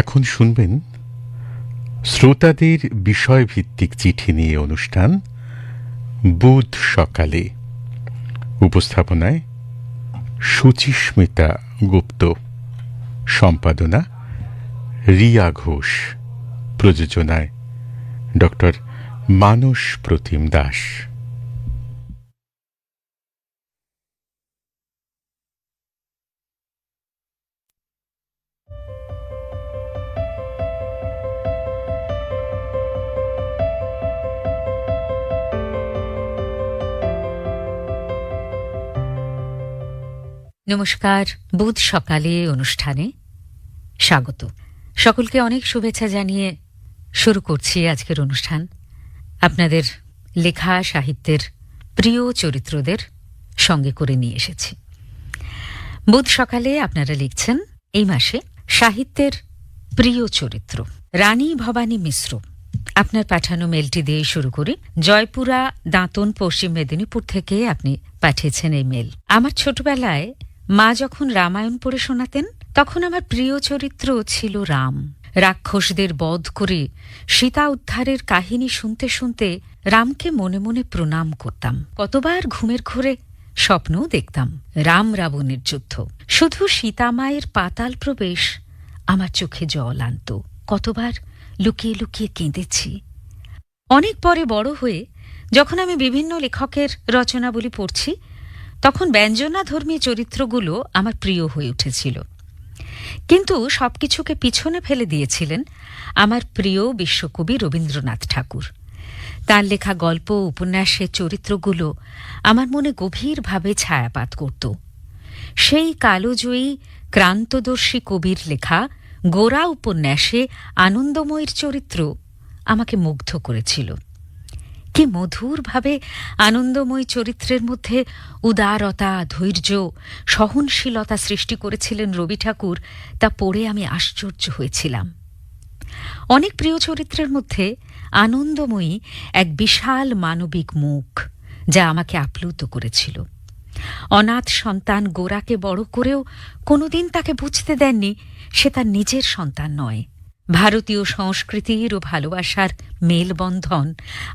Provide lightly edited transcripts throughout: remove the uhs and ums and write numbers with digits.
এখন শুনবেন শ্রোতাদের বিষয়ভিত্তিক চিঠি নিয়ে অনুষ্ঠান বুধ সকালে। উপস্থাপনায় সুচিস্মিতা গুপ্ত, সম্পাদনা রিয়া ঘোষ, প্রযোজনায় ডক্টর মানস প্রতিম দাস। নমস্কার, বুধ সকালে অনুষ্ঠানে স্বাগত। সকলকে অনেক শুভেচ্ছা জানিয়ে শুরু করছি আজকের অনুষ্ঠান। আপনাদের লেখা সাহিত্যের প্রিয় চরিত্রদের সঙ্গে করে নিয়ে এসেছি। বুধ সকালে আপনারা লিখছেন এই মাসে সাহিত্যের প্রিয় চরিত্র রানী ভবানী মিশ্র। আপনার পাঠানো মেলটি দিয়ে শুরু করি। জয়পুরা, দাঁতন, পশ্চিম মেদিনীপুর থেকে আপনি পাঠিয়েছেন এই মেল। আমার ছোটবেলায় মা যখন রামায়ণ পড়ে শোনাতেন তখন আমার প্রিয় চরিত্র ছিল রাম। রাক্ষসদের বধ করে সীতা উদ্ধারের কাহিনী শুনতে শুনতে রামকে মনে মনে প্রণাম করতাম। কতবার ঘুমের ঘোরে স্বপ্নও দেখতাম রাম রাবণের যুদ্ধ। শুধু সীতামায়ের পাতাল প্রবেশ আমার চোখে জল আনত। কতবার লুকিয়ে লুকিয়ে কেঁদেছি। অনেক পরে বড় হয়ে যখন আমি বিভিন্ন লেখকের রচনাবলী পড়ছি তখন ব্যঞ্জনাধর্মী চরিত্রগুলো আমার প্রিয় হয়ে উঠেছিল। কিন্তু সবকিছুকে পিছনে ফেলে দিয়েছিলেন আমার প্রিয় বিশ্বকবি রবীন্দ্রনাথ ঠাকুর। তাঁর লেখা গল্প উপন্যাসের চরিত্রগুলো আমার মনে গভীরভাবে ছায়াপাত করত। সেই কালোজয়ী ক্রান্তদর্শী কবির লেখা গোরা উপন্যাসে আনন্দময়ীর চরিত্র আমাকে মুগ্ধ করেছিল। কি মধুরভাবে আনন্দময়ী চরিত্রের মধ্যে উদারতা, ধৈর্য, সহনশীলতা সৃষ্টি করেছিলেন রবি ঠাকুর, তা পড়ে আমি আশ্চর্য হয়েছিলাম। অনেক প্রিয় চরিত্রের মধ্যে আনন্দময়ী এক বিশাল মানবিক মুখ, যা আমাকে আপ্লুত করেছিল। অনাথ সন্তান গোরাকে বড় করেও কোনোদিন তাকে বুঝতে দেননি সে তার নিজের সন্তান নয়। ভারতীয় সংস্কৃতির ও ভালোবাসার মেলবন্ধন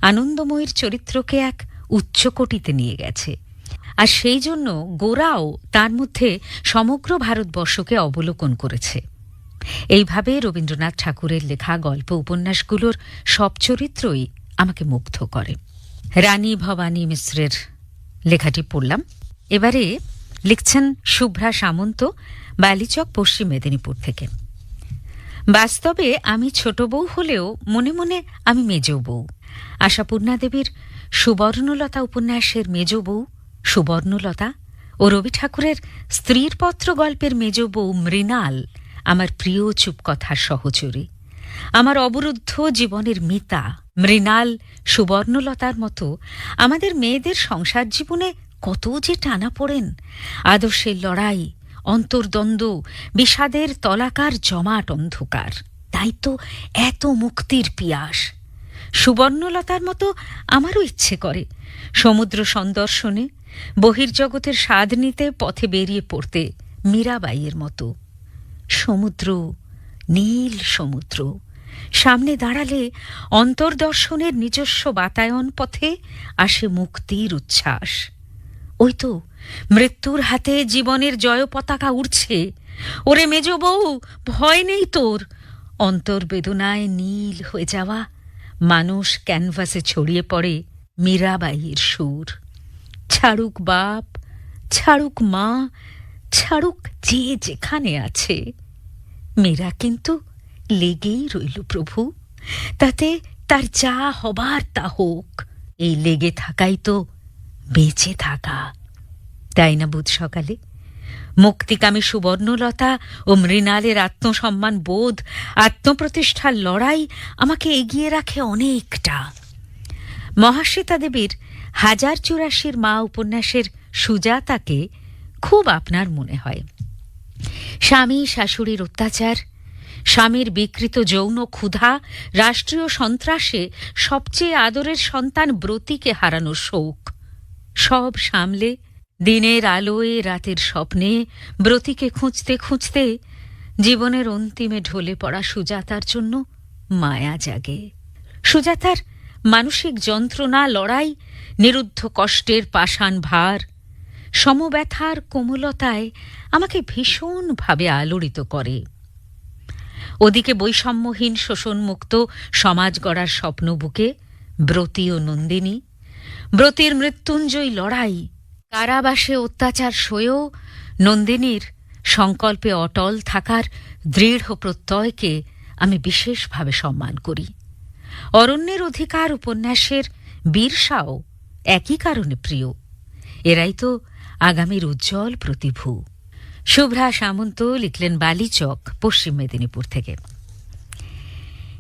আনন্দময়ীর চরিত্রকে এক উচ্চকোটিতে নিয়ে গেছে, আর সেই জন্য গোরাও তার মধ্যে সমগ্র ভারতবর্ষকে অবলোকন করেছে। এইভাবে রবীন্দ্রনাথ ঠাকুরের লেখা গল্প উপন্যাসগুলোর সব চরিত্রই আমাকে মুগ্ধ করে। রানী ভবানী মিশ্রের লেখাটি পড়লাম। এবারে লিখছেন শুভ্রা সামন্ত, বালিচক, পশ্চিম মেদিনীপুর থেকে। বাস্তবে আমি ছোট বউ হলেও মনে মনে আমি মেজ বউ। আশাপূর্ণা দেবীর সুবর্ণলতা উপন্যাসের মেজ বউ সুবর্ণলতা ও রবি ঠাকুরের স্ত্রীর পত্র গল্পের মেজ বউ মৃণাল আমার প্রিয় চুপকথার সহচরী, আমার অবরুদ্ধ জীবনের মিতা। মৃণাল, সুবর্ণলতার মতো আমাদের মেয়েদের সংসার জীবনে কত যে টানা পড়েন, আদর্শের লড়াই, অন্তর্দ্বন্দ্ব, বিষাদের তলাকার জমাট অন্ধকার। তাই তো এত মুক্তির পিয়াস। সুবর্ণলতার মতো আমারও ইচ্ছে করে সমুদ্র সন্দর্শনে, বহির্জগতের স্বাদ নিতে পথে বেরিয়ে পড়তে মীরাবাইয়ের মতো। সমুদ্র, নীল সমুদ্র সামনে দাঁড়ালে অন্তর্দর্শনের নিজস্ব বাতায়ন পথে আসে মুক্তির উচ্ছ্বাস। ওই তো মৃত্যুর হাতে জীবনের জয় পতাকা উড়ছে। ওরে মেজ বউ, ভয় নেই তোর। অন্তর্বেদনায় নীল হয়ে যাওয়া মানুষ ক্যানভাসে ছড়িয়ে পড়ে মীরাবাইয়ের সুর। ছাড়ুক বাপ, ছাড়ুক মা, ছাড়ুক যে যেখানে আছে, মীরা কিন্তু লেগেই রইল প্রভু, তাতে তার যা হবার তা হোক। এই লেগে থাকাই তো বেঁচে থাকা, তাই না বুধ সকালে? মুক্তিকামী সুবর্ণলতা ও মৃণালের আত্মসম্মান বোধ, আত্মপ্রতিষ্ঠার লড়াই আমাকে এগিয়ে রাখে অনেকটা। মহাশ্বেতা দেবীর 1084 মা উপন্যাসের সুজাতাকে খুব আপনার মনে হয়। স্বামী শাশুড়ির অত্যাচার, স্বামীর বিকৃত যৌন ক্ষুধা, রাষ্ট্রীয় সন্ত্রাসে সবচেয়ে আদরের সন্তান ব্রতীকে হারানোর শোক, সব সামলে দিনের আলোয় রাতের স্বপ্নে ব্রতীকে খুঁজতে খুঁজতে জীবনের অন্তিমে ঢলে পড়া সুজাতার জন্য মায়া জাগে। সুজাতার মানসিক যন্ত্রণা, লড়াই, নিরুদ্ধ কষ্টের পাষাণ ভার, সমব্যথার কোমলতায় আমাকে ভীষণভাবে আলোড়িত করে। ওদিকে বৈষম্যহীন শোষণমুক্ত সমাজ গড়ার স্বপ্ন বুকে ব্রতী ও নন্দিনী, ব্রতীর মৃত্যুঞ্জয়ী লড়াই, কারাবাসে অত্যাচার সয়েও নন্দিনীর সংকল্পে অটল থাকার দৃঢ় প্রত্যয়কে আমি বিশেষভাবে সম্মান করি। অরণ্যের অধিকার উপন্যাসের বীরসাও একই কারণে প্রিয়। এরাই তো আগামীর উজ্জ্বল প্রতিভূ। শুভ্রা সামন্ত লিখলেন বালিচক, পশ্চিম মেদিনীপুর থেকে।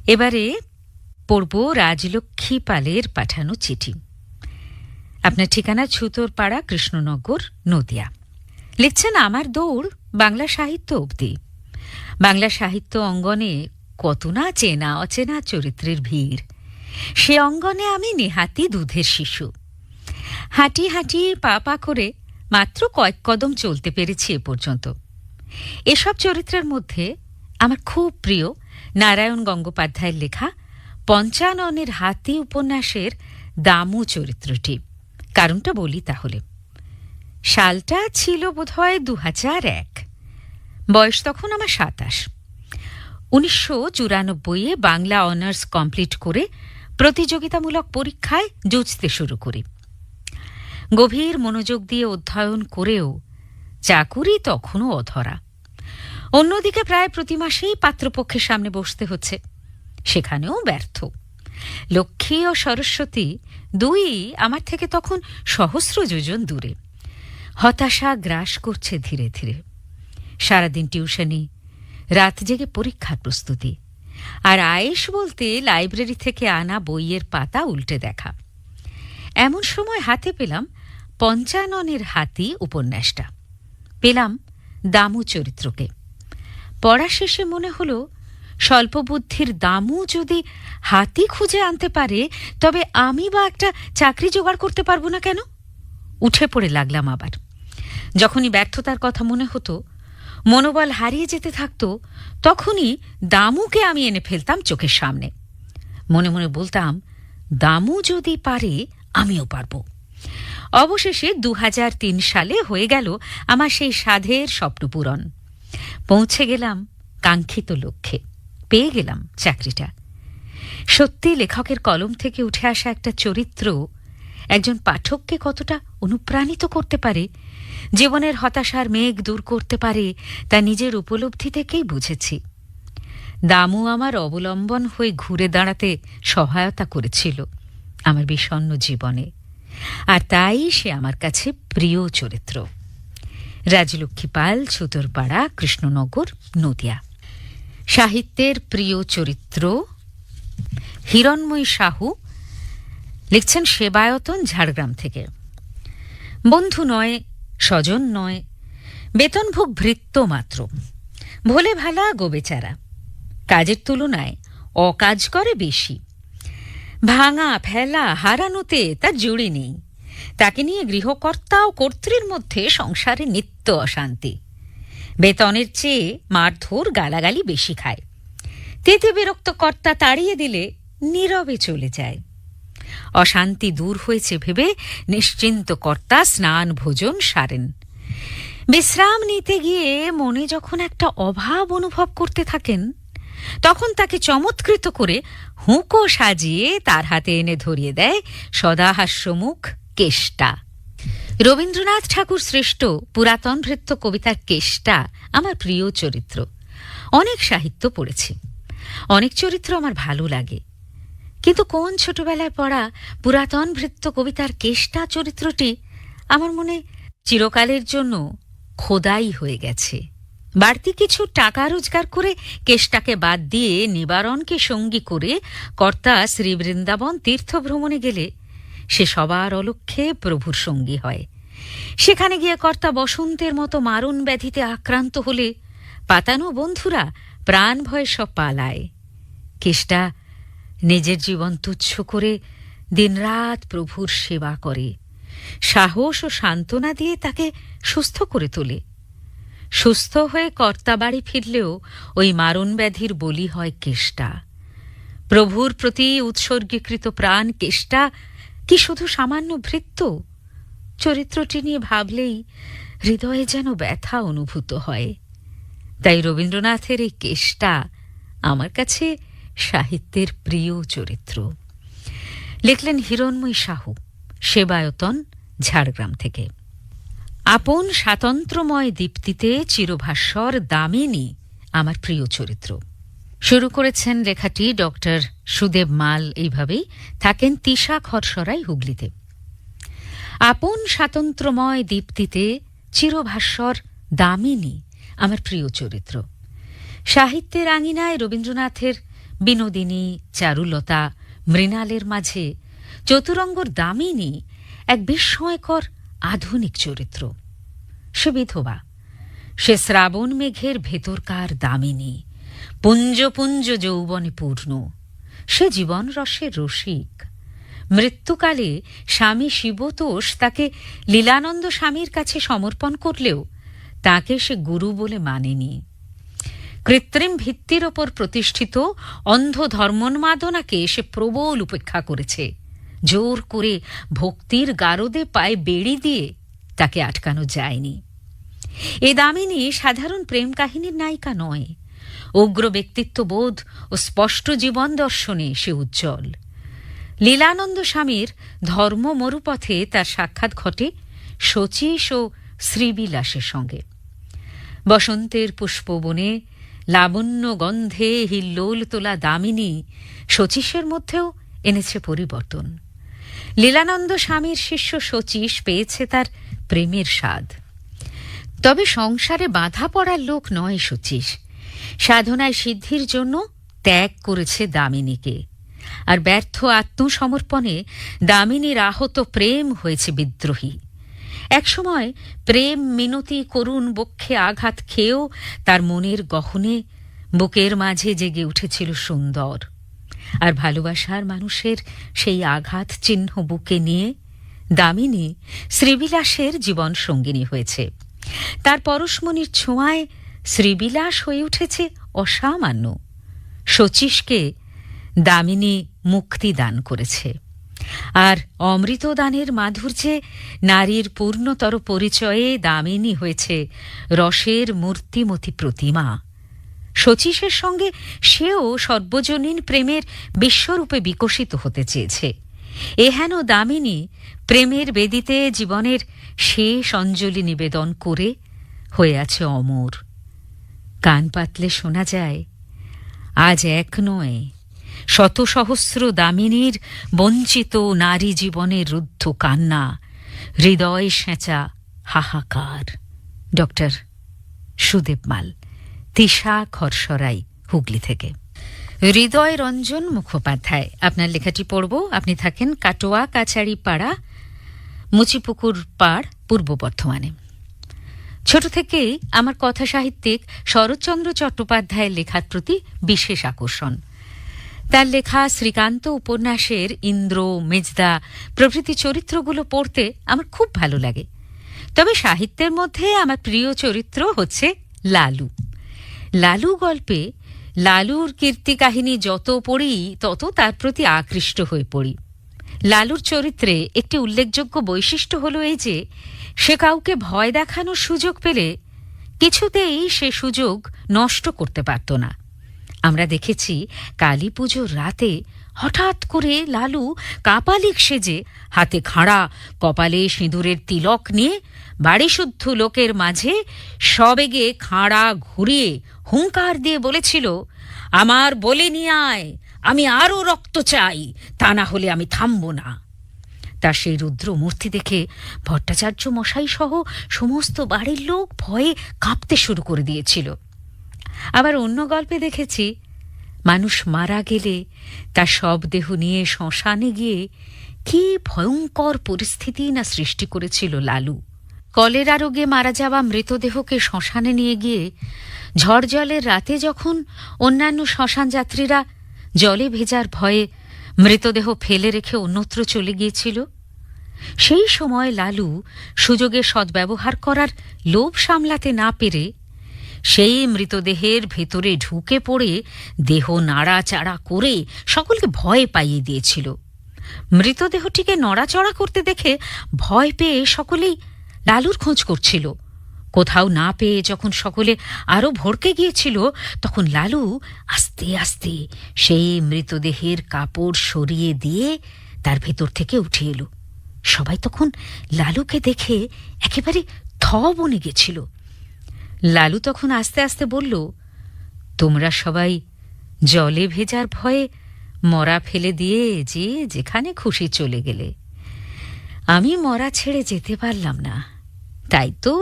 এবারে পড়ব রাজলক্ষ্মী পালের পাঠানো চিঠি। আপনার ঠিকানা ছুতোরপাড়া, কৃষ্ণনগর, নদিয়া। লিখছেন, আমার দৌড় বাংলা সাহিত্য অবধি। বাংলা সাহিত্য অঙ্গনে কত না চেনা অচেনা চরিত্রের ভিড়। সে অঙ্গনে আমি নেহাতি দুধের শিশু। হাঁটি হাঁটি পা পা করে মাত্র কয়েক কদম চলতে পেরেছি এ পর্যন্ত। এসব চরিত্রের মধ্যে আমার খুব প্রিয় নারায়ণ গঙ্গোপাধ্যায়ের লেখা পঞ্চাননের হাতি উপন্যাসের দামু চরিত্রটি। কারণটা বলি তাহলে। সালটা ছিল বোধহয় 2001। বয়স তখন আমার 27। 1994 বাংলা অনার্স কমপ্লিট করে প্রতিযোগিতামূলক পরীক্ষায় যুঝতে শুরু করি। গভীর মনোযোগ দিয়ে অধ্যয়ন করেও চাকুরি তখনও অধরা। অন্যদিকে প্রায় প্রতি মাসেই পাত্রপক্ষের সামনে বসতে হচ্ছে, সেখানেও ব্যর্থ। লক্ষ্মী ও সরস্বতী দুই আমার থেকে তখন সহস্র যোজন দূরে। হতাশা গ্রাস করছে ধীরে ধীরে। সারাদিন টিউশনি, রাত জেগে পরীক্ষার প্রস্তুতি, আর আয়েশ বলতে লাইব্রেরি থেকে আনা বইয়ের পাতা উল্টে দেখা। এমন সময় হাতে পেলাম পঞ্চাননের হাতি উপন্যাসটা। পেলাম দামু চরিত্রকে। পড়া শেষে মনে হলো, স্বল্পবুদ্ধির দামু যদি হাতি খুঁজে আনতে পারে, তবে আমি বা একটা চাকরি জোগাড় করতে পারবো না কেন? উঠে পড়ে লাগলাম আবার। যখনই ব্যর্থতার কথা মনে হতো, মনোবল হারিয়ে যেতে থাকতো, তখনই দামুকে আমি এনে ফেলতাম চোখের সামনে। মনে মনে বলতাম, দামু যদি পারে আমিও পারব। অবশেষে 2003 সালে হয়ে গেল আমার সেই সাধের স্বপ্নপূরণ। পৌঁছে গেলাম কাঙ্ক্ষিত লক্ষ্যে, পেয়ে গেলাম চাকরিটা। সত্যি লেখকের কলম থেকে উঠে আসা একটা চরিত্র একজন পাঠককে কতটা অনুপ্রাণিত করতে পারে, জীবনের হতাশার মেঘ দূর করতে পারে, তা নিজের উপলব্ধি থেকেই বুঝেছি। দামু আমার অবলম্বন হয়ে ঘুরে দাঁড়াতে সহায়তা করেছিল আমার বিষণ্ণ জীবনে, আর তাই সে আমার কাছে প্রিয় চরিত্র। রাজলক্ষ্মী পাল, ছুতোরপাড়া, কৃষ্ণনগর, নদিয়া। সাহিত্যের প্রিয় চরিত্র হিরণময়ী সাহু লিখছেন সেবায়তন, ঝাড়গ্রাম থেকে। বন্ধু নয়, স্বজন নয়, বেতনভোগ ভৃত্য মাত্র। ভোলে ভালা গোবেচারা, কাজের তুলনায় অকাজ করে বেশি। ভাঙা ফেলা হারানোতে তার জুড়ি নেই। তাকে নিয়ে গৃহকর্তা ও কর্ত্রীর মধ্যে সংসারে নিত্য অশান্তি। বেতনের চেয়ে মারধর গালাগালি বেশি খায়। তেতে বিরক্ত কর্তা তাড়িয়ে দিলে নীরবে চলে যায়। অশান্তি দূর হয়েছে ভেবে নিশ্চিন্ত কর্তা স্নান ভোজন সারেন। বিশ্রাম নিতে গিয়ে মনে যখন একটা অভাব অনুভব করতে থাকেন, তখন তাকে চমৎকৃত করে হুঁকো সাজিয়ে তার হাতে এনে ধরিয়ে দেয় সদাহাস্যমুখ কেষ্টা। রবীন্দ্রনাথ ঠাকুর সৃষ্ট পুরাতন ভৃত্য কবিতার কেষ্টা আমার প্রিয় চরিত্র। অনেক সাহিত্য পড়েছি, অনেক চরিত্র আমার ভালো লাগে, কিন্তু কোন ছোটবেলায় পড়া পুরাতন ভৃত্য কবিতার কেষ্টা চরিত্রটি আমার মনে চিরকালের জন্য খোদাই হয়ে গেছে। বাড়তি কিছু টাকা রোজগার করে কেষ্টাকে বাদ দিয়ে নিবারণকে সঙ্গী করে কর্তা শ্রী বৃন্দাবন তীর্থভ্রমণে গেলে সে সবার অলক্ষ্যে প্রভুর সঙ্গী হয়। সেখানে গিয়ে কর্তা বসন্তের মতো মারণ ব্যাধিতে আক্রান্ত হলে পাতানো বন্ধুরা প্রাণ ভয়ে সব পালায়। কেষ্টা নিজের জীবন তুচ্ছ করে দিনরাত প্রভুর সেবা করে, সাহস ও সান্ত্বনা দিয়ে তাকে সুস্থ করে তোলে। সুস্থ হয়ে কর্তা বাড়ি ফিরলেও ওই মারণ ব্যাধির বলি হয় কেষ্টা। প্রভুর প্রতি উৎসর্গীকৃত প্রাণ কেষ্টা কি শুধু সামান্য ভৃত্য? চরিত্রটি নিয়ে ভাবলেই হৃদয়ে যেন ব্যথা অনুভূত হয়। তাই রবীন্দ্রনাথের এই কেষ্টা আমার কাছে সাহিত্যের প্রিয় চরিত্র। লিখলেন হিরণময়ী সাহু, সেবায়তন, ঝাড়গ্রাম থেকে। আপন স্বাতন্ত্র্যময় দীপ্তিতে চিরভাস্বর দামিনী আমার প্রিয় চরিত্র। শুরু করেছেন লেখাটি ডক্টর সুদেব মাল। এইভাবেই থাকেন তিশা খরসরাই, হুগলিতে। আপন স্বাতন্ত্র্যময় দীপ্তিতে চিরভাস্বর দামিনী আমার প্রিয় চরিত্র। সাহিত্যের আঙিনায় রবীন্দ্রনাথের বিনোদিনী, চারুলতা, মৃণালের মাঝে চতুরঙ্গর দামিনী এক বিস্ময়কর আধুনিক চরিত্র। সে বিধবা, সে শ্রাবণ মেঘের ভেতরকার দামিনী, পুঞ্জ পুঞ্জ যৌবনে পূর্ণ। সে জীবন রসের রসিক। মৃত্যুকালে স্বামী শিবতোষ তাকে লীলানন্দ স্বামীর কাছে সমর্পণ করলেও তাকে সে গুরু বলে মানেনি। কৃত্রিম ভিত্তির ওপর প্রতিষ্ঠিত অন্ধ ধর্মোন্মাদনাকে সে প্রবল উপেক্ষা করেছে। জোর করে ভক্তির গারদে পায়ে বেড়ি দিয়ে তাকে আটকানো যায়নি। এ দামিনী সাধারণ প্রেম কাহিনীর নায়িকা নয়। উগ্র ব্যক্তিত্ববোধ ও স্পষ্ট জীবন দর্শনে সে উজ্জ্বল। লীলানন্দ স্বামীর ধর্ম মরুপথে তার সাক্ষাৎ ঘটে শচীশ ও শ্রীবিলাসের সঙ্গে। বসন্তের পুষ্পবনে লাবণ্য গন্ধে হিল্লোল তোলা দামিনী শচীশের মধ্যেও এনেছে পরিবর্তন। লীলানন্দ স্বামীর শিষ্য শচীশ পেয়েছে তার প্রেমের স্বাদ। তবে সংসারে বাধা পড়ার লোক নয় শচীশ। সাধনায় সিদ্ধির জন্য ত্যাগ করেছে দামিনীকে, আর ব্যর্থ আত্মসমর্পণে দামিনীর আহত প্রেম হয়েছে বিদ্রোহী। একসময় প্রেম মিনতি করুণ বক্ষে আঘাত খেয়েও তার মনের গহনে বুকের মাঝে জেগে উঠেছিল সুন্দর। আর ভালোবাসার মানুষের সেই আঘাত চিহ্ন বুকে নিয়ে দামিনী শ্রীবিলাসের জীবন সঙ্গিনী হয়েছে। তার পরশমণির ছোঁয়ায় শ্রীবিলাস হয়ে উঠেছে অসামান্য। শচীশকে দামিনী মুক্তি দান করেছে, আর অমৃতদানের মাধুর্যে নারীর পূর্ণতর পরিচয়ে দামিনী হয়েছে রসের মূর্তিমতী প্রতিমা। শচীশের সঙ্গে সেও সর্বজনীন প্রেমের বিশ্বরূপে বিকশিত হতে চেয়েছে। এহেন দামিনী প্রেমের বেদিতে জীবনের শেষ অঞ্জলি নিবেদন করে হয়ে আছে অমর। কান পাতলে শোনা যায়, আজ এক নয় শত সহস্র দামিনীর বঞ্চিত নারী জীবনের রুদ্ধ কান্না, হৃদয় সেঁচা হাহাকার। ডক্টর সুদেব মাল, তিশা খরসরাই, হুগলি থেকে। হৃদয় রঞ্জন মুখোপাধ্যায়, আপনার লেখাটি পড়ব। আপনি থাকেন কাটোয়া কাছাড়ি পাড়া, মুচিপুকুর পাড়, পূর্ব বর্ধমানে। ছোট থেকেই আমার কথা সাহিত্যিক শরৎচন্দ্র চট্টোপাধ্যায়ের লেখার প্রতি বিশেষ আকর্ষণ। তার লেখা শ্রীকান্ত উপন্যাসের ইন্দ্র, মেজদা প্রভৃতি চরিত্রগুলো পড়তে আমার খুব ভালো লাগে। তবে সাহিত্যের মধ্যে আমার প্রিয় চরিত্র হচ্ছে লালু। লালু গল্পে লালুর কীর্তি কাহিনী যত পড়ি তত তার প্রতি আকৃষ্ট হয়ে পড়ি। লালুর চরিত্রে একটি উল্লেখযোগ্য বৈশিষ্ট্য হল এই যে সে কাউকে ভয় দেখানোর সুযোগ পেলে কিছুতেই সে সুযোগ নষ্ট করতে পারত না। আমরা দেখেছি কালী পুজোর রাতে হঠাৎ করে লালু কাপালিক সেজে, হাতে খাড়া, কপালে সিঁদুরের তিলক নিয়ে বাড়িশুদ্ধ লোকের মাঝে সবেগে খাড়া ঘুরিয়ে হুঙ্কার দিয়ে বলেছিল, আমার বলে নিয়ে আয়, আমি আরো রক্ত চাই, তা না হলে আমি থামব না। তার সেই রুদ্র মূর্তি দেখে ভট্টাচার্য মশাই সহ সমস্ত বাড়ির লোক ভয়ে কাঁপতে শুরু করে দিয়েছিল। আবার অন্য গল্পে দেখেছি মানুষ মারা গেলে তার সব দেহ নিয়ে শ্মশানে গিয়ে কি ভয়ঙ্কর পরিস্থিতি না সৃষ্টি করেছিল লালু। কলেরা রোগে মারা যাওয়া মৃতদেহকে শ্মশানে নিয়ে গিয়ে ঝড় জলের রাতে যখন অন্যান্য শ্মশান যাত্রীরা জলে ভেজার ভয়ে মৃতদেহ ফেলে রেখে অন্যত্র চলে গিয়েছিল, সেই সময় লালু সুযোগে সদ্ব্যবহার করার লোভ সামলাতে না পেরে সেই মৃতদেহের ভেতরে ঢুকে পড়ে দেহ নাড়াচাড়া করে সকলকে ভয় পাইয়ে দিয়েছিল। মৃতদেহটিকে নড়াচড়া করতে দেখে ভয় পেয়ে সকলেই লালুর খোঁজ করছিল। কোথাও না পেয়ে যখন সকলে আরো ভড়কে গিয়েছিল, তখন লালু আস্তে আস্তে সেই মৃতদেহের কাপড় সরিয়ে দিয়ে তার ভেতর থেকে উঠে এলো। সবাই তখন লালুকে দেখে একেবারে থ বনে গেছিল। লালু তখন আস্তে আস্তে বলল, তোমরা সবাই জলে ভেজার ভয়ে মরা ফেলে দিয়ে যে যেখানে খুশি চলে গেলে, আমি মরা ছেড়ে যেতে পারলাম না, তাই তো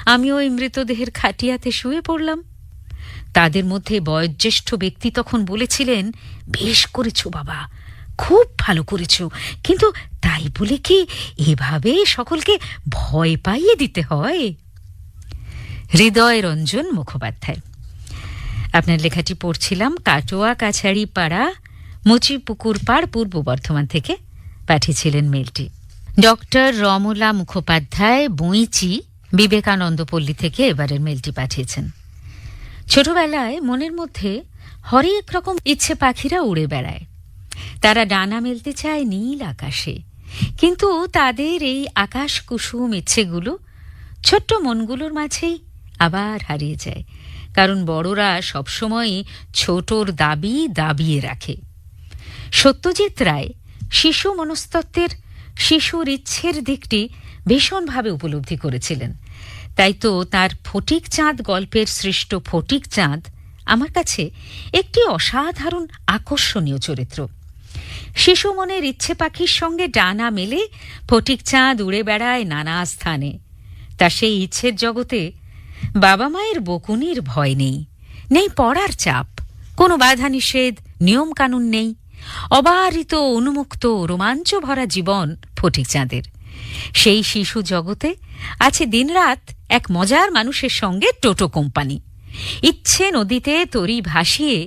আমি ওই মৃতদেহের খাটিয়াতে শুয়ে পড়লাম। তাদের মধ্যে বয়োজ্যেষ্ঠ ব্যক্তি তখন বলেছিলেন, বেশ করেছো বাবা, খুব ভালো করেছো, কিন্তু তাই বলে কি এভাবে সকলকে ভয় পাইয়ে দিতে হয়? হৃদয় রঞ্জন মুখোপাধ্যায়। আপনার লেখাটি পড়ছিলাম কাটোয়া কাছাড়ি পাড়া, মুচিপুকুর পাড়, পূর্ব বর্ধমান থেকে পাঠিয়েছিলেন মেলটি। ডক্টর রমলা মুখোপাধ্যায়, বইচি, বিবেকানন্দ পল্লী থেকে এবারের মেলটি পাঠিয়েছেন। ছোটবেলায় মনের মধ্যে হরেক রকম ইচ্ছে পাখিরা উড়ে বেড়ায়। তারা ডানা মেলতে চায় নীল আকাশে, কিন্তু তাদের এই আকাশ কুসুম ইচ্ছেগুলো ছোট্ট মনগুলোর মাঝেই আবার হারিয়ে যায়, কারণ বড়রা সবসময় ছোটর দাবি দাবিয়ে রাখে। সত্যজিৎ রায় শিশু মনস্তত্ত্বের শিশুর ইচ্ছের দিকটি ভীষণভাবে উপলব্ধি করেছিলেন। তাই তো তার ফটিক চাঁদ গল্পের সৃষ্ট ফটিক চাঁদ আমার কাছে একটি অসাধারণ আকর্ষণীয় চরিত্র। শিশু মনের ইচ্ছে পাখির সঙ্গে ডানা মেলে ফটিক চাঁদ উড়ে বেড়ায় নানা স্থানে। তার সেই ইচ্ছের জগতে বাবা মায়ের বকুনির ভয় নেই, নেই পড়ার চাপ, কোনো বাধা নিষেধ নিয়ম কানুন নেই। অবারিত উন্মুক্ত রোমাঞ্চ ভরা জীবন ফটিক চাঁদের। সেই শিশু জগতে আছে দিনরাত এক মজার মানুষের সঙ্গে টোটো কোম্পানি। ইচ্ছে নদীতে তরি ভাসিয়ে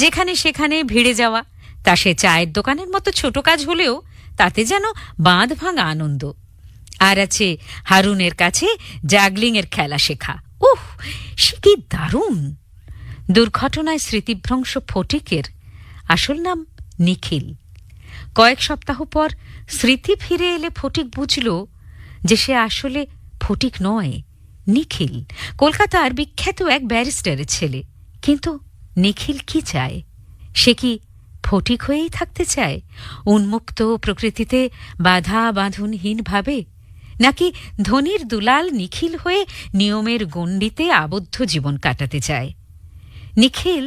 যেখানে সেখানে ভিড়ে যাওয়া, তা সে চায়ের দোকানের মতো ছোট কাজ হলেও তাতে যেন বাঁধ ভাঙা আনন্দ। আর আছে হারুনের কাছে জাগলিংয়ের খেলা শেখা। উহ, সে কি দারুণ! দুর্ঘটনায় স্মৃতিভ্রংশ ফটিকের আসল নাম নিখিল। কয়েক সপ্তাহ পর স্মৃতি ফিরে এলে ফটিক বুঝল যে সে আসলে ফটিক নয়, নিখিল, কলকাতার বিখ্যাত এক ব্যারিস্টারের ছেলে। কিন্তু নিখিল কি চায়? সে কি ফটিক হয়েই থাকতে চায়, উন্মুক্ত প্রকৃতিতে বাধা বাঁধনহীন ভাবে, নাকি ধনির দুলাল নিখিল হয়ে নিয়মের গণ্ডিতে আবদ্ধ জীবন কাটাতে চায়? নিখিল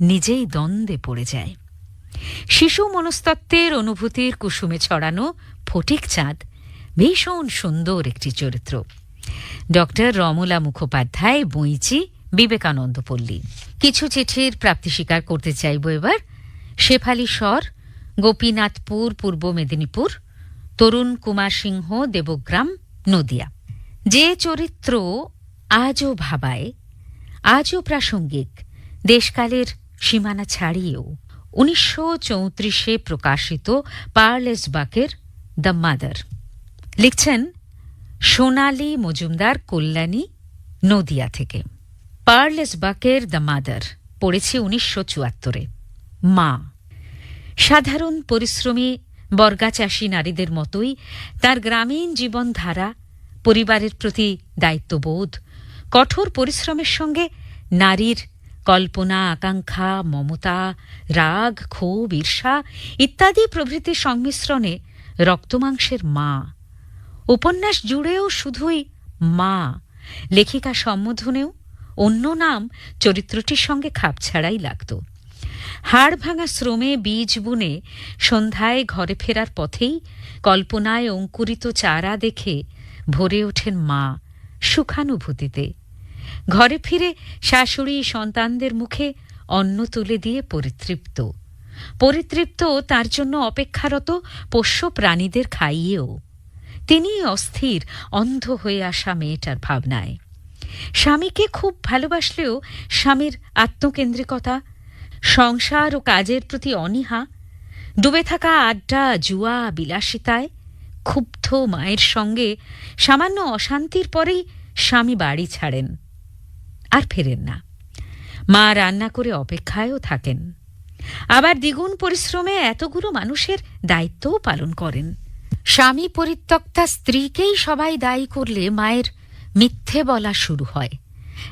নিজেই দ্বন্দ্বে পড়ে যায়। শিশু মনস্তত্ত্বের অনুভূতির কুসুমে ছড়ানো ফটিক চাঁদ ভীষণ সুন্দর একটি চরিত্র। ডক্টর রমলা মুখোপাধ্যায়, বইচি, বিবেকানন্দ পল্লী। কিছু চিঠির প্রাপ্তি স্বীকার করতে চাইব এবার। শেফালি স্বর, গোপীনাথপুর, পূর্ব মেদিনীপুর, তরুণ কুমার সিংহ, দেবগ্রাম, নদিয়া। যে চরিত্র আজও ভাবায়, আজও প্রাসঙ্গিক, দেশকালের সীমানা ছাড়িয়েও। 1934 প্রকাশিত পার্লেসবাকের দ্য মাদার। লিখছেন সোনালী মজুমদার, কল্যাণী, নদিয়া থেকে। পার্লেসবাকের দ্য মাদার পড়েছি 1974-এ। মা সাধারণ পরিশ্রমী বর্গাচাষী নারীদের মতোই তার গ্রামীণ জীবনধারা, পরিবারের প্রতি দায়িত্ববোধ, কঠোর পরিশ্রমের সঙ্গে নারীর কল্পনা, আকাঙ্ক্ষা, মমতা, রাগ, ক্ষোভ, ঈর্ষা ইত্যাদি প্রভৃতির সংমিশ্রণে রক্তমাংসের মা। উপন্যাস জুড়েও শুধুই মা। লেখিকা সম্বোধনেও অন্য নাম চরিত্রটির সঙ্গে খাপ ছাড়াই লাগত। হাড় ভাঙা শ্রমে বীজ বুনে সন্ধ্যায় ঘরে ফেরার পথেই কল্পনায় অঙ্কুরিত চারা দেখে ভরে ওঠেন মা সুখানুভূতিতে। ঘরে ফিরে শাশুড়ি সন্তানদের মুখে অন্ন তুলে দিয়ে পরিতৃপ্ত, পরিতৃপ্ত তার জন্য অপেক্ষারত পোষ্য প্রাণীদের খাইয়েও। তিনি অস্থির, অন্ধ হয়ে আসা মেয়েটার ভাবনায়। স্বামীকে খুব ভালোবাসলেও স্বামীর আত্মকেন্দ্রিকতা, সংসার ও কাজের প্রতি অনীহা, ডুবে থাকা আড্ডা, জুয়া, বিলাসিতায় ক্ষুব্ধ মায়ের সঙ্গে সামান্য অশান্তির পরেই স্বামী বাড়ি ছাড়েন। আর ফেরেন না। মা রান্না করে অপেক্ষায়ও থাকেন, আবার দ্বিগুণ পরিশ্রমে এতগুলো মানুষের দায়িত্বও পালন করেন। স্বামী পরিত্যক্তা স্ত্রীকেই সবাই দায়ী করলে মায়ের মিথ্যে বলা শুরু হয়।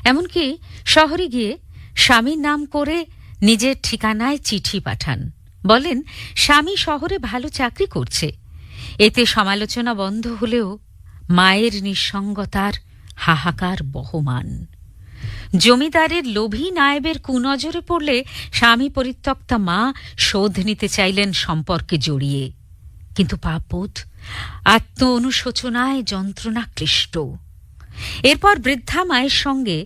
এমনকি শহরে গিয়ে স্বামীর নাম করে নিজের ঠিকানায় চিঠি পাঠান, বলেন স্বামী শহরে ভালো চাকরি করছে। এতে সমালোচনা বন্ধ হলেও মায়ের নিঃসঙ্গতার হাহাকার বহমান। জমিদারের লোভী নায়েবের কুনজরে পড়লে স্বামী পরিত্যক্তা মা শোধ নিতে চাইলেন সম্পর্কে জড়িয়ে, কিন্তু পাপবোধ আত্ম অনুশোচনায় যন্ত্রণা ক্লিষ্ট। এরপর বৃদ্ধা মায়ের সঙ্গে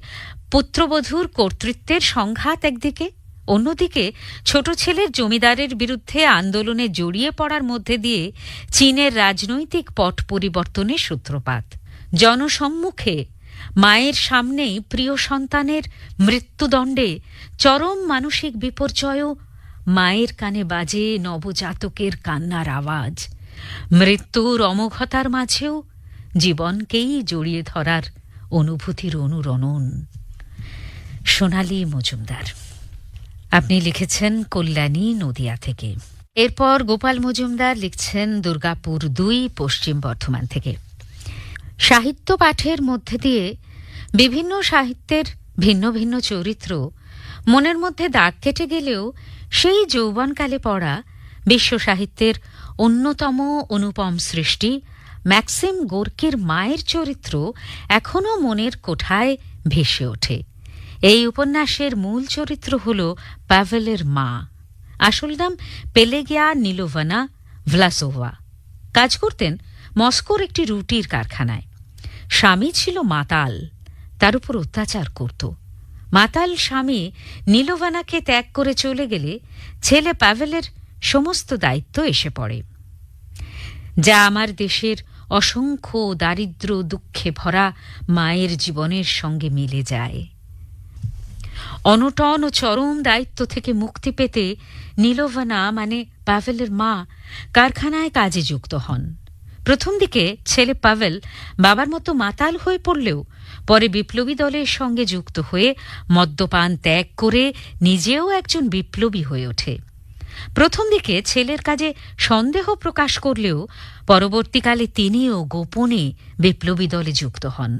পুত্রবধূর কর্তৃত্বের সংঘাত একদিকে, অন্যদিকে ছোট ছেলের জমিদারের বিরুদ্ধে আন্দোলনে জড়িয়ে পড়ার মধ্যে দিয়ে চীনের রাজনৈতিক পট পরিবর্তনের সূত্রপাত। জনসম্মুখে মায়ের সামনেই প্রিয় সন্তানের মৃত্যুদণ্ডে চরম মানসিক বিপর্যয়ও মায়ের কানে বাজে নবজাতকের কান্নার আওয়াজ। মৃত্যুর অমোঘতার মাঝেও জীবনকেই জড়িয়ে ধরার অনুভূতির অনুরণন। সোনালী মজুমদার। আপনি লিখেছেন কল্যাণী, নদিয়া থেকে। এরপর গোপাল মজুমদার লিখছেন দুর্গাপুর ২, পশ্চিম বর্ধমান থেকে। সাহিত্য পাঠের মধ্যে দিয়ে বিভিন্ন সাহিত্যের ভিন্ন ভিন্ন চরিত্র মনের মধ্যে দাগ কেটে গেলেও সেই যৌবনকালে পড়া বিশ্ব সাহিত্যের অন্যতম অনুপম সৃষ্টি ম্যাক্সিম গোর্কির মায়ের চরিত্র এখনও মনের কোঠায় ভেসে ওঠে। এই উপন্যাসের মূল চরিত্র হল পাভেলের মা। আসল নাম পেলেগিয়া নিলোভানা ভ্লাসোভা। কাজ করতেন মস্কোর একটি রুটির কারখানায়। স্বামী ছিল মাতাল, তার উপর অত্যাচার করত। মাতাল স্বামী নিলোভানাকে ত্যাগ করে চলে গেলে ছেলে পাভেলের সমস্ত দায়িত্ব এসে পড়ে, যা আমার দেশের অসংখ্য দারিদ্র দুঃখে ভরা মায়ের জীবনের সঙ্গে মিলে যায়। অনটন ও চরম দায়িত্ব থেকে মুক্তি পেতে নিলোভানা মানে পাভেলের মা কারখানায় কাজে যুক্ত হন। প্রথম দিকে ছেলে পাভেল বাবার মতো মাতাল হয়ে পড়লেও পরে বিপ্লবী দলের সঙ্গে যুক্ত হয়ে মদ্যপান ত্যাগ করে নিজেও একজন বিপ্লবী হয়ে ওঠে। প্রথম দিকে ছেলের কাজে সন্দেহ প্রকাশ করলেও পরবর্তীকালে তিনিও গোপনে বিপ্লবী দলে যুক্ত হন।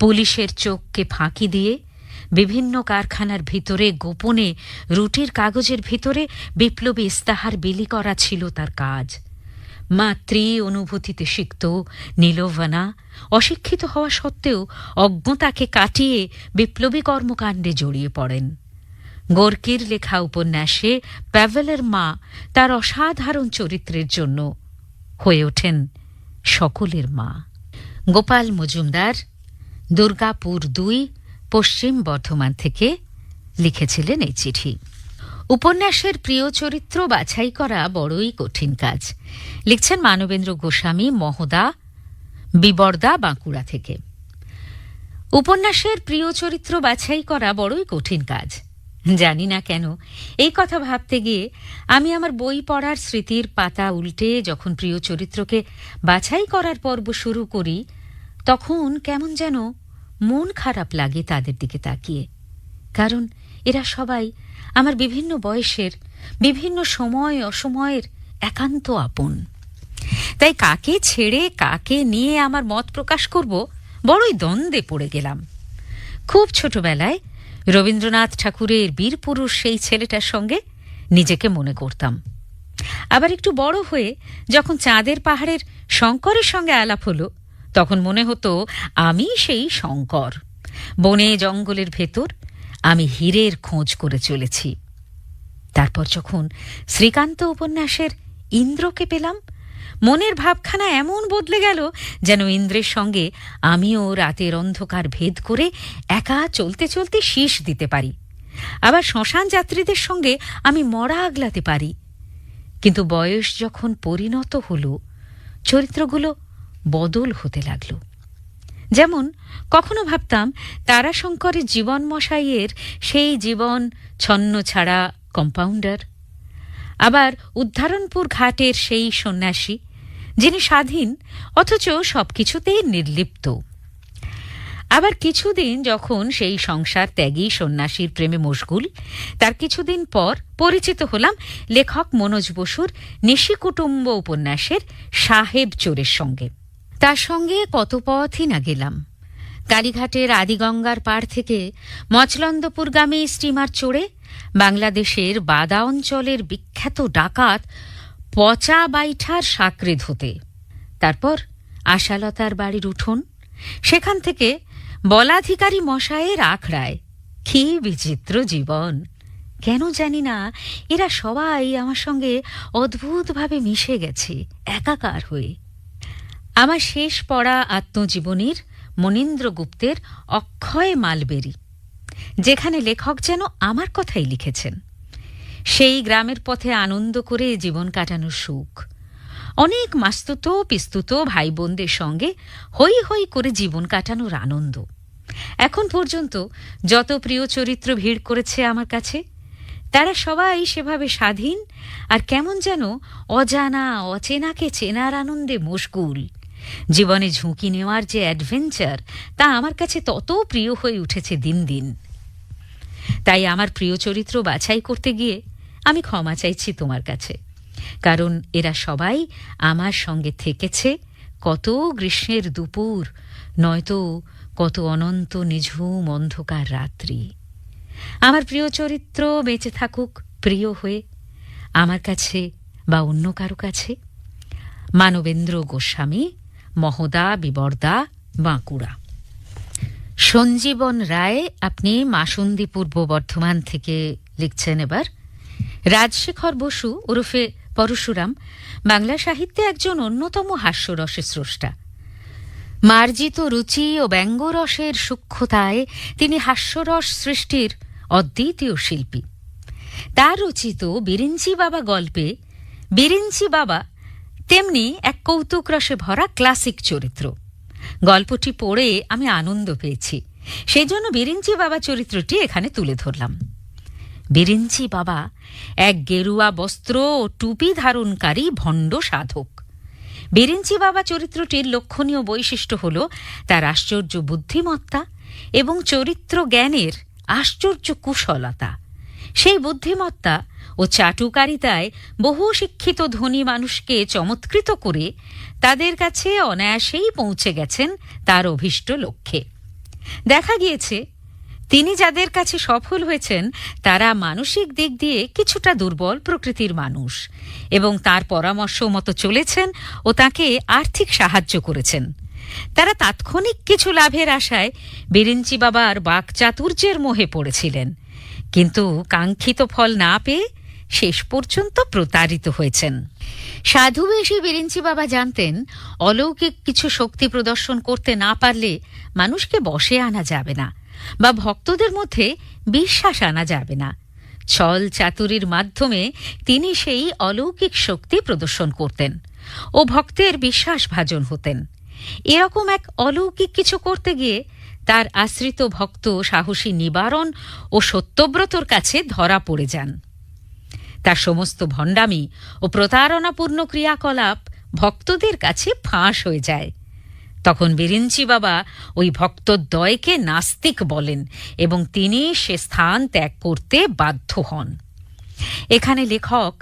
পুলিশের চোখকে ফাঁকি দিয়ে বিভিন্ন কারখানার ভিতরে গোপনে রুটির কাগজের ভিতরে বিপ্লবী ইস্তাহার বিলি করা ছিল তার কাজ। মাতৃ অনুভূতিতে সিক্ত নিলোভানা অশিক্ষিত হওয়া সত্ত্বেও অজ্ঞতাকে কাটিয়ে বিপ্লবী কর্মকাণ্ডে জড়িয়ে পড়েন। গোর্কির লেখা উপন্যাসে পাভেলের মা তার অসাধারণ চরিত্রের জন্য হয়ে ওঠেন সকলের মা। গোপাল মজুমদার, দুর্গাপুর ২, পশ্চিম বর্ধমান থেকে লিখেছিলেন এই চিঠি। উপন্যাসের প্রিয় চরিত্র বাছাই করা বড়ই কঠিন কাজ। লিখছেন মানবেন্দ্র গোস্বামী, মহদা, বিবর্দা, বাঁকুড়া থেকে। উপন্যাসের প্রিয় চরিত্র বাছাই করা বড়ই কঠিন কাজ। জানি না কেন এই কথা ভাবতে গিয়ে আমি আমার বই পড়ার স্মৃতির পাতা উল্টে যখন প্রিয় চরিত্রকে বাছাই করার পর্ব শুরু করি, তখন কেমন যেন মন খারাপ লাগে তাদের দিকে তাকিয়ে। কারণ এরা সবাই আমার বিভিন্ন বয়সের, বিভিন্ন সময় অসময়ের একান্ত আপন। তাই কাকে ছেড়ে কাকে নিয়ে আমার মত প্রকাশ করব বড়ই দ্বন্দ্বে পড়ে গেলাম। খুব ছোটবেলায় রবীন্দ্রনাথ ঠাকুরের বীরপুরুষ সেই ছেলেটার সঙ্গে নিজেকে মনে করতাম। আবার একটু বড় হয়ে যখন চাঁদের পাহাড়ের শঙ্করের সঙ্গে আলাপ হলো, তখন মনে হতো আমি সেই শঙ্কর। বনে জঙ্গলের ভেতর আমি হীরের খোঁজ করে চলেছি। তারপর যখন শ্রীকান্ত উপন্যাসের ইন্দ্রকে পেলাম, মনের ভাবখানা এমন বদলে গেল যেন ইন্দ্রের সঙ্গে আমিও রাতের অন্ধকার ভেদ করে একা চলতে চলতে শীষ দিতে পারি। আবার শ্মশান যাত্রীদের সঙ্গে আমি মরা আগলাতে পারি। কিন্তু বয়স যখন পরিণত হল, চরিত্রগুলো বদল হতে লাগল। যেমন কখনো ভাবতাম তারাশঙ্করের জীবন মশাইয়ের সেই জীবন ছন্ন ছাড়া কম্পাউন্ডার, আবার উদ্ধারণপুর ঘাটের সেই সন্ন্যাসী যিনি স্বাধীন অথচ সবকিছুতেই নির্লিপ্ত। আবার কিছুদিন যখন সেই সংসার ত্যাগী সন্ন্যাসীর প্রেমে মশগুল, তার কিছুদিন পর পরিচিত হলাম লেখক মনোজ বসুর নিশিকুটুম্ব উপন্যাসের সাহেব চোরের সঙ্গে। তার সঙ্গে কত পথই না গেলাম। কালীঘাটের আদিগঙ্গার পাড় থেকে মচলন্দপুরগামী স্টিমার চড়ে বাংলাদেশের বাদা অঞ্চলের বিখ্যাত ডাকাত পচা বাইঠার সাকরে ধোতে, তারপর আশালতার বাড়ির উঠোন, সেখান থেকে বলাধিকারী মশায়ের আখড়ায়। কি বিচিত্র জীবন! কেন জানি না, এরা সবাই আমার সঙ্গে অদ্ভুতভাবে মিশে গেছে একাকার হয়ে। আমার শেষ পড়া আত্মজীবনীর মনীন্দ্র গুপ্তের অক্ষয় মালবেরি, যেখানে লেখক যেন আমার কথাই লিখেছেন। সেই গ্রামের পথে আনন্দ করে জীবন কাটানোর সুখ, অনেক মাস্তুত পিস্তুত ভাই বোনদের সঙ্গে হই হই করে জীবন কাটানোর আনন্দ। এখন পর্যন্ত যত প্রিয় চরিত্র ভিড় করেছে আমার কাছে, তারা সবাই সেভাবে স্বাধীন আর কেমন যেন অজানা অচেনাকে চেনার আনন্দে মশগুল। জীবনে ঝুঁকি নেওয়ার যে অ্যাডভেঞ্চার, তা আমার কাছে তত প্রিয় হয়ে উঠেছে দিন দিন। তাই আমার প্রিয় চরিত্র বাছাই করতে গিয়ে আমি ক্ষমা চাইছি তোমার কাছে, কারণ এরা সবাই আমার সঙ্গে থেকেছে কত গ্রীষ্মের দুপুর, নয়তো কত অনন্ত নিঝুম অন্ধকার রাত্রি। আমার প্রিয় চরিত্র বেঁচে থাকুক প্রিয় হয়ে আমার কাছে বা অন্য কারো কাছে। মানবেন্দ্র গোস্বামী, মহদা, বিবর্দা, বাঁকুড়া। সঞ্জীবন রায়, আপনি মাসুন্দি, পূর্ব বর্ধমান থেকে লিখছেন। এবার রাজশেখর বসু ওরফে পরশুরাম বাংলা সাহিত্যে একজন অন্যতম হাস্যরসের স্রষ্টা। মার্জিত রুচি ও ব্যঙ্গরসের সূক্ষ্মতায় তিনি হাস্যরস সৃষ্টির অদ্বিতীয় শিল্পী। তার রচিত বিরিঞ্চি বাবা গল্পে বিরিঞ্চি বাবা তেমনি এক কৌতুক রসে ভরা ক্লাসিক চরিত্র। গল্পটি পড়ে আমি আনন্দ পেয়েছি, সেই জন্য বিরিঞ্চি বাবা চরিত্রটি এখানে তুলে ধরলাম। বিরিঞ্চি বাবা এক গেরুয়া বস্ত্র ও টুপি ধারণকারী ভণ্ড সাধক। বিরিঞ্চি বাবা চরিত্রটির লক্ষণীয় বৈশিষ্ট্য হল তার আশ্চর্য বুদ্ধিমত্তা এবং চরিত্র জ্ঞানের আশ্চর্য কুশলতা। সেই বুদ্ধিমত্তা ও চাটুকারিতায় বহু শিক্ষিত ধনী মানুষকে চমৎকৃত করে তাদের কাছে অনায়াসেই পৌঁছে গেছেন তার অভীষ্ট লক্ষ্যে। দেখা গিয়েছে তিনি যাদের কাছে সফল হয়েছেন তারা মানসিক দিক দিয়ে কিছুটা দুর্বল প্রকৃতির মানুষ, এবং তার পরামর্শ মতো চলেছেন ও তাকে আর্থিক সাহায্য করেছেন। তারা তাৎক্ষণিক কিছু লাভের আশায় বিরিঞ্চি বাবার বাকচাতুর্যের মোহে পড়েছিলেন, কিন্তু কাঙ্ক্ষিত ফল না পেয়ে শেষ পর্যন্ত প্রতারিত হয়েছেন। সাধুবেশী বিরিঞ্চি বাবা জানতেন অলৌকিক কিছু শক্তি প্রদর্শন করতে না পারলে মানুষকে বশে আনা যাবে না বা ভক্তদের মধ্যে বিশ্বাস আনা যাবে না। ছল চাতুরির মাধ্যমে তিনি সেই অলৌকিক শক্তি প্রদর্শন করতেন ও ভক্তের বিশ্বাসভাজন হতেন। এরকম এক অলৌকিক কিছু করতে গিয়ে তার আশ্রিত ভক্ত সাহসী নিবারণ ও সত্যব্রতর কাছে ধরা পড়ে যান। তার সমস্ত ভণ্ডামি ও প্রতারণাপূর্ণ ক্রিয়াকলাপ ভক্তদের কাছে ফাঁস হয়ে যায়। তখন বিরিঞ্চি বাবা ওই ভক্তদ্বয়কে নাস্তিক বলেন এবং তিনি সে স্থান ত্যাগ করতে বাধ্য হন। এখানে লেখক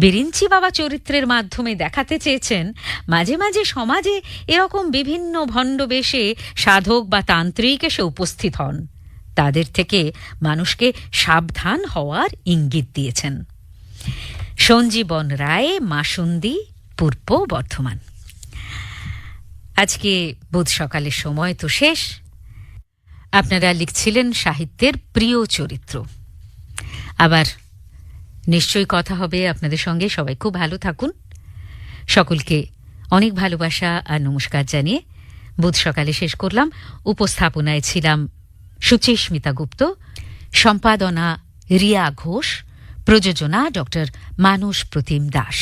বিরিঞ্চি বাবা চরিত্রের মাধ্যমে দেখাতে চেয়েছেন মাঝে মাঝে সমাজে এরকম বিভিন্ন ভণ্ড বেশে সাধক বা তান্ত্রিক এসে উপস্থিত হন। তাদের থেকে মানুষকে সাবধান হওয়ার ইঙ্গিত দিয়েছেন। সঞ্জীবন রায়, মাসুন্দি, পূর্ব বর্ধমান। আজকে বুধ সকালের সময় তো শেষ। আপনারা লিখছিলেন সাহিত্যের প্রিয় চরিত্র। আবার নিশ্চয়ই কথা হবে আপনাদের সঙ্গে। সবাই খুব ভালো থাকুন। সকলকে অনেক ভালোবাসা আর নমস্কার জানিয়ে বুধ সকালে শেষ করলাম। উপস্থাপনায় ছিলাম সুচিস্মিতা গুপ্ত, সম্পাদনা রিয়া ঘোষ, প্রযোজনা ডক্টর মানস প্রতিম দাস।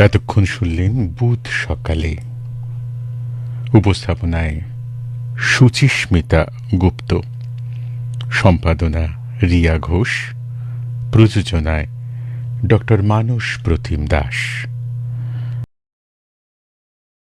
এতক্ষণ শুনলেন বুধ সকালে। উপস্থাপনায় সুচিস্মিতা গুপ্ত, সম্পাদনা রিয়া ঘোষ, প্রযোজনায় ডক্টর মানস প্রতিম দাস।